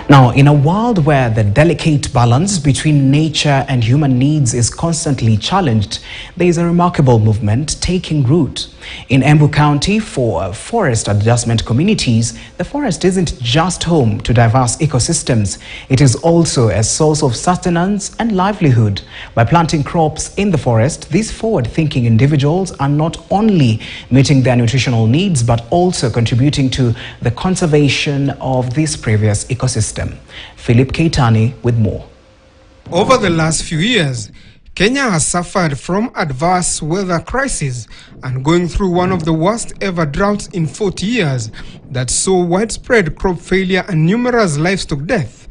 Now, in a world where the delicate balance between nature and human needs is constantly challenged, there is a remarkable movement taking root. In Embu County, for forest adjustment communities, the forest isn't just home to diverse ecosystems. It is also a source of sustenance and livelihood. By planting crops in the forest, these forward-thinking individuals are not only meeting their nutritional needs, but also contributing to the conservation of this previous ecosystem. Philip Keitani with more. Over the last few years, Kenya has suffered from adverse weather crisis and going through one of the worst ever droughts in 40 years that saw widespread crop failure and numerous livestock deaths.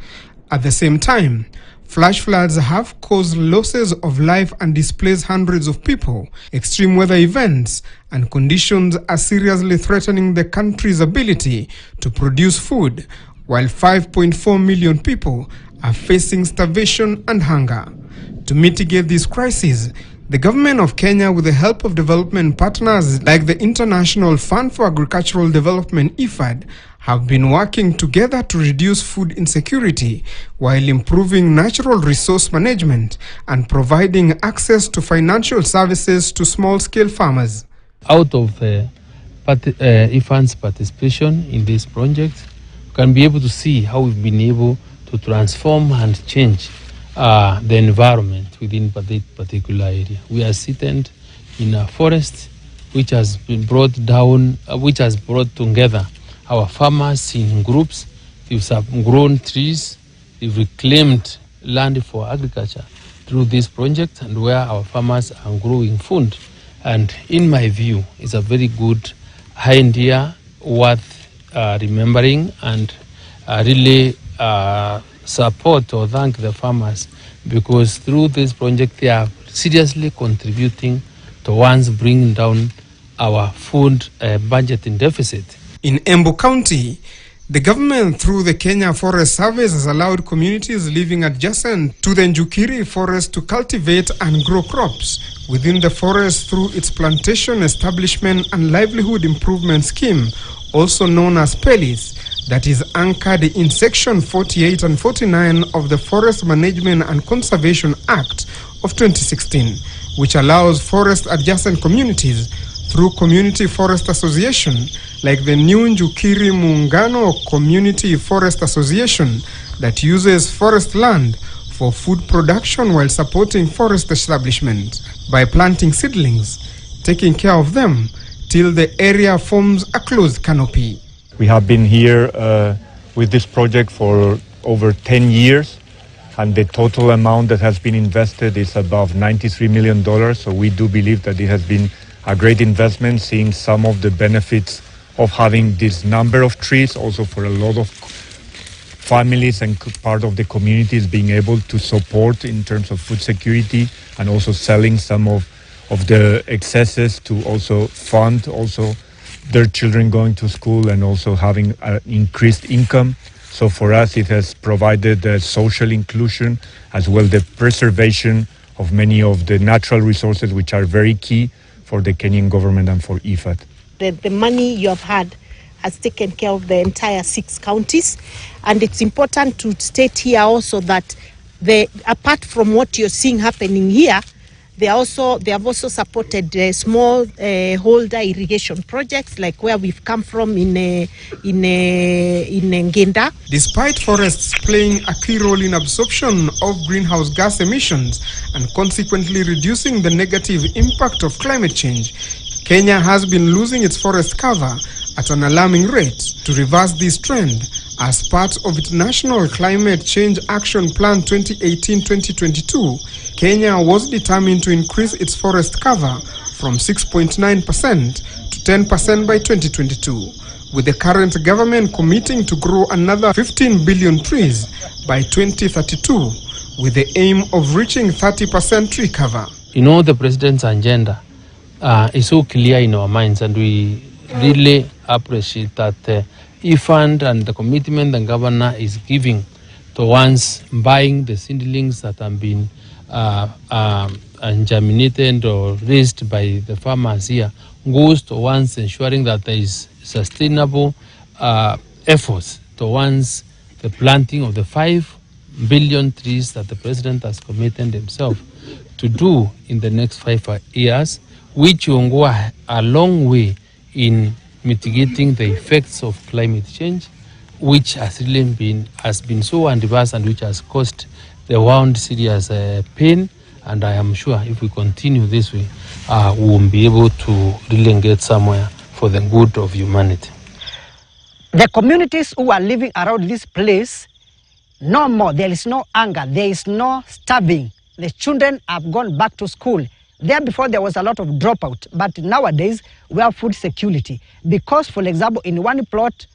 At the same time, flash floods have caused losses of life and displaced hundreds of people. Extreme weather events and conditions are seriously threatening the country's ability to produce food, while 5.4 million people are facing starvation and hunger. To mitigate this crisis, the government of Kenya, with the help of development partners like the International Fund for Agricultural Development (IFAD), have been working together to reduce food insecurity while improving natural resource management and providing access to financial services to small-scale farmers. Out of IFAD's participation in this project, we can be able to see how we've been able to transform and change the environment within that particular area. We are seated in a forest which has been brought down, which has brought together our farmers in groups. They've grown trees, they've reclaimed land for agriculture through this project, and where our farmers are growing food. And in my view, it's a very good idea worth remembering, and really support or thank the farmers, because through this project they are seriously contributing towards bringing down our food budgeting deficit. In Embu County, the government through the Kenya Forest Service has allowed communities living adjacent to the Njukiri forest to cultivate and grow crops within the forest through its plantation establishment and livelihood improvement scheme, also known as PELIS, that is anchored in Section 48 and 49 of the Forest Management and Conservation Act of 2016, which allows forest adjacent communities through community forest association like the new Njukiri Muungano Community Forest Association that uses forest land for food production while supporting forest establishment by planting seedlings, taking care of them till the area forms a closed canopy. We have been here with this project for over 10 years, and the total amount that has been invested is above $93 million. So we do believe that it has been a great investment, seeing some of the benefits of having this number of trees, also for a lot of families and part of the communities being able to support in terms of food security, and also selling some of the excesses to also fund also their children going to school and also having an increased income. So for us, it has provided social inclusion as well the preservation of many of the natural resources which are very key for the Kenyan government and for IFAD. The money you have had has taken care of the entire 6 counties, and it's important to state here also that apart from what you're seeing happening here, they have also supported small holder irrigation projects like where we've come from in Ngenda. Despite forests playing a key role in absorption of greenhouse gas emissions and consequently reducing the negative impact of climate change, Kenya has been losing its forest cover at an alarming rate. To reverse this trend, as part of its National Climate Change Action Plan 2018-2022, Kenya was determined to increase its forest cover from 6.9% to 10% by 2022, with the current government committing to grow another 15 billion trees by 2032, with the aim of reaching 30% tree cover. You know, the president's agenda is so clear in our minds, and we really appreciate that IFAD and the commitment the governor is giving towards buying the seedlings that have been germinated or raised by the farmers here goes towards ensuring that there is sustainable efforts towards the planting of the 5 billion trees that the president has committed himself to do in the next 5 years, which will go a long way in mitigating the effects of climate change, which has been so adverse and which has caused the world serious pain. And I am sure if we continue this way, we will be able to really get somewhere for the good of humanity. The communities who are living around this place, no more, there is no anger, there is no starving. The children have gone back to school. There before there was a lot of dropout, but nowadays we have food security. Because, for example, in one plot,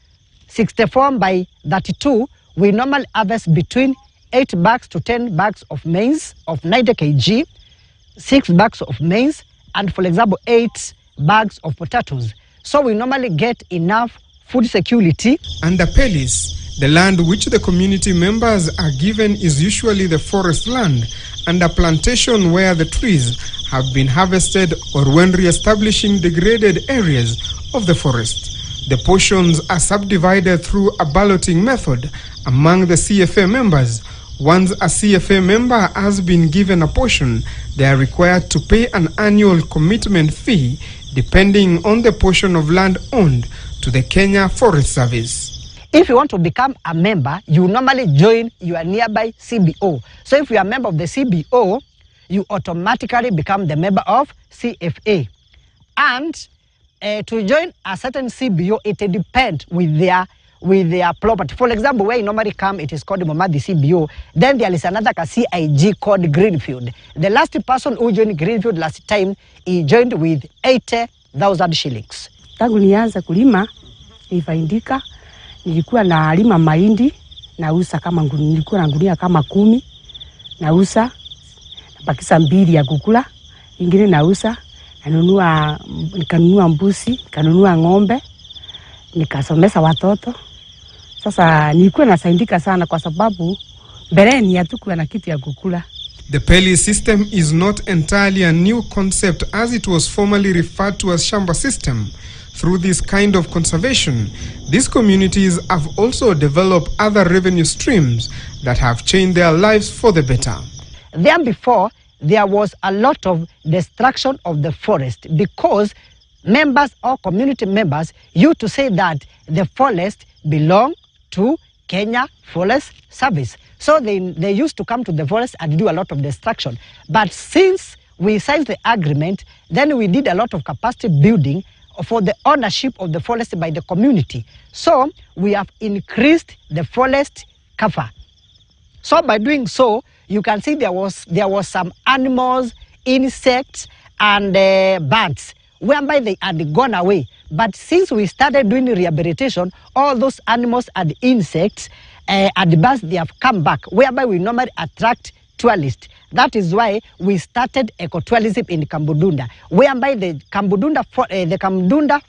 64 by 32, we normally harvest between 8 bags to 10 bags of maize of 90 kg, 6 bags of maize, and for example, 8 bags of potatoes. So we normally get enough food security. Under Pelis, the land which the community members are given is usually the forest land and a plantation where the trees have been harvested or when re-establishing degraded areas of the forest. The portions are subdivided through a balloting method among the CFA members. Once a CFA member has been given a portion, they are required to pay an annual commitment fee depending on the portion of land owned to the Kenya Forest Service. If you want to become a member, you normally join your nearby CBO. So if you are a member of the CBO, you automatically become the member of CFA. And to join a certain CBO, it depends with their property. For example, where you normally come, it is called Momadi CBO. Then there is another CIG called Greenfield. The last person who joined Greenfield last time, he joined with 80,000 shillings. Tangu nianza kulima, nilifaidika, nilikuwa na lima mahindi, nauza kama nilikuwa na gunia kama 10, nauza, napakisa 2 ya kukula, ingine nauza, nikanunua mbuzi, nikanunua ng'ombe, nikasomesha watoto. Sasa nilikuwa nasaidika sana kwa sababu mbeleni hatukuwa na kitu ya kukula. The Peli system is not entirely a new concept as it was formerly referred to as Shamba system. Through this kind of conservation, these communities have also developed other revenue streams that have changed their lives for the better. Then before, there was a lot of destruction of the forest because members or community members used to say that the forest belong to Kenya Forest Service. So they used to come to the forest and do a lot of destruction. But since we signed the agreement, then we did a lot of capacity building for the ownership of the forest by the community. So we have increased the forest cover. So by doing so, you can see there was some animals, insects, and birds, whereby they had gone away. But since we started doing rehabilitation, all those animals and insects and birds, they have come back, whereby we normally attract tourists. That is why we started ecotourism in Kambudunda, whereby the Kambudunda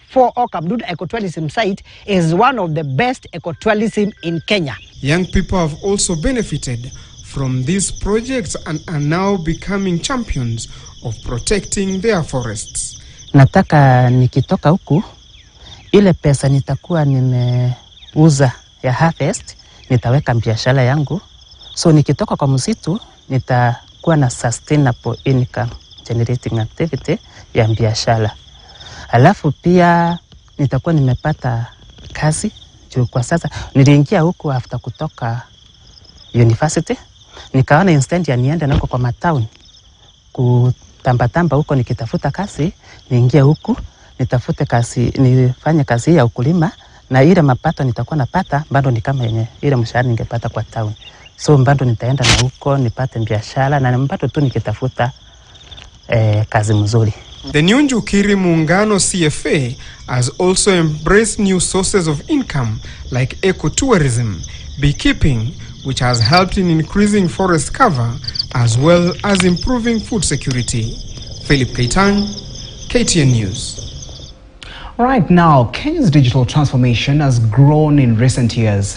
4 or Kambudunda ecotourism site is one of the best ecotourism in Kenya. Young people have also benefited from these projects and are now becoming champions of protecting their forests. Nataka nikitoka huku, ile pesa nitakuwa nimeuza ya harvest, nitaweka biashara yangu. So nikitoka kwa msitu, nitakuwa na sustainable income generating activity ya biashara. Alafu pia nitakuwa nimepata kazi. Juu kwa sasa niliingia huku after kutoka university, nikaona instead ya niende nako kwa matown kutamba huko nikitafuta kazi, niingie huku nitafute kazi, nifanye kazi ya ukulima, na ile mapato nitakuwa napata bado ni kama yenye ile mshahara ningepata kwa town. So bado nitaenda na huko nipate biashara na bado tu nikitafuta kazi mzuri. The New Njukiri Muungano CFA has also embraced new sources of income like ecotourism, beekeeping, which has helped in increasing forest cover as well as improving food security. Philip Kaitan, KTN News. Right now, Kenya's digital transformation has grown in recent years.